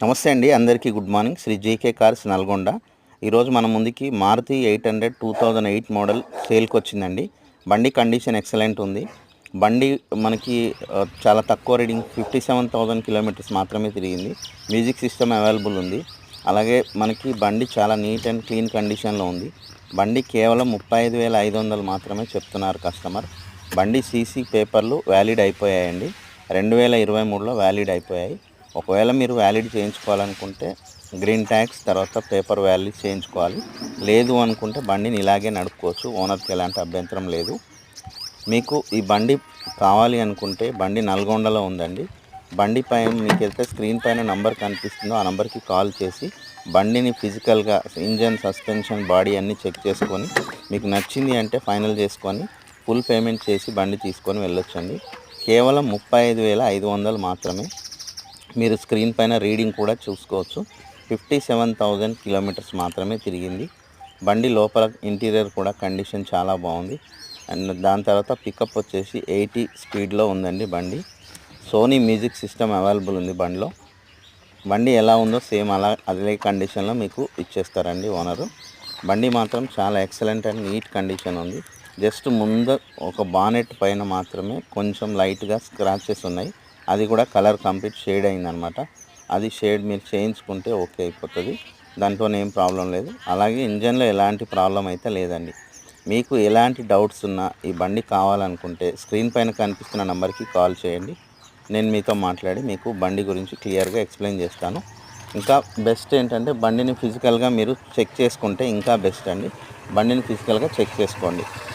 నమస్తే అండి, అందరికీ good morning. Shri JK cars Nalgonda. ఈరోజు మన ముందుకి మారుతి 800 2008 మోడల్ సేల్కి వచ్చిందండి. బండి కండిషన్ ఎక్సలెంట్ ఉంది. బండి మనకి చాలా తక్కువ రీడింగ్ 57,000 కిలోమీటర్స్ మాత్రమే తిరిగింది. మ్యూజిక్ సిస్టమ్ అవైలబుల్ ఉంది. అలాగే మనకి బండి చాలా నీట్ అండ్ క్లీన్ కండిషన్లో ఉంది. బండి కేవలం 35,500 మాత్రమే చెప్తున్నారు కస్టమర్. బండి సీసీ పేపర్లు వ్యాలిడ్ అయిపోయాయండి. 2023లో వ్యాలిడ్ అయిపోయాయి. ఒకవేళ మీరు వ్యాలిడ్ చేయించుకోవాలనుకుంటే గ్రీన్ ట్యాక్స్ తర్వాత పేపర్ వ్యాలిడ్ చేయించుకోవాలి. లేదు అనుకుంటే బండిని ఇలాగే నడుపుకోవచ్చు. ఓనర్కి ఎలాంటి అభ్యంతరం లేదు. మీకు ఈ బండి కావాలి అనుకుంటే బండి నల్గొండలో ఉందండి. బండి పైన మీకైతే స్క్రీన్ పైన నంబర్ కనిపిస్తుందో ఆ నంబర్కి కాల్ చేసి బండిని ఫిజికల్గా ఇంజన్, సస్పెన్షన్, బాడీ అన్నీ చెక్ చేసుకొని మీకు నచ్చింది అంటే ఫైనల్ చేసుకొని ఫుల్ పేమెంట్ చేసి బండి తీసుకొని వెళ్ళొచ్చండి. కేవలం 35,500 మాత్రమే. మీరు స్క్రీన్ పైన రీడింగ్ కూడా చూసుకోవచ్చు. 57,000 కిలోమీటర్స్ మాత్రమే తిరిగింది. బండి లోపల ఇంటీరియర్ కూడా కండిషన్ చాలా బాగుంది. అండ్ దాని తర్వాత పికప్ వచ్చేసి 80 స్పీడ్లో ఉందండి బండి. సోనీ మ్యూజిక్ సిస్టమ్ అవైలబుల్ ఉంది బండిలో. బండి ఎలా ఉందో సేమ్ అదే కండిషన్లో మీకు ఇచ్చేస్తారండి ఓనరు. బండి మాత్రం చాలా ఎక్సలెంట్ అండ్ నీట్ కండిషన్ ఉంది. జస్ట్ ముందు ఒక బానెట్ పైన మాత్రమే కొంచెం లైట్గా స్క్రాచెస్ ఉన్నాయి. అది కూడా కలర్ కంప్లీట్ షేడ్ అయిందనమాట. అది షేడ్ మీరు చేయించుకుంటే ఓకే అయిపోతుంది. దాంట్లో ఏం ప్రాబ్లం లేదు. అలాగే ఇంజన్లో ఎలాంటి ప్రాబ్లం అయితే లేదండి. మీకు ఎలాంటి డౌట్స్ ఉన్నా ఈ బండి కావాలనుకుంటే స్క్రీన్ పైన కనిపిస్తున్న నెంబర్కి కాల్ చేయండి. నేను మీతో మాట్లాడి మీకు బండి గురించి క్లియర్గా ఎక్స్ప్లెయిన్ చేస్తాను. ఇంకా బెస్ట్ ఏంటంటే బండిని ఫిజికల్గా మీరు చెక్ చేసుకుంటే ఇంకా బెస్ట్ అండి. బండిని ఫిజికల్గా చెక్ చేసుకోండి.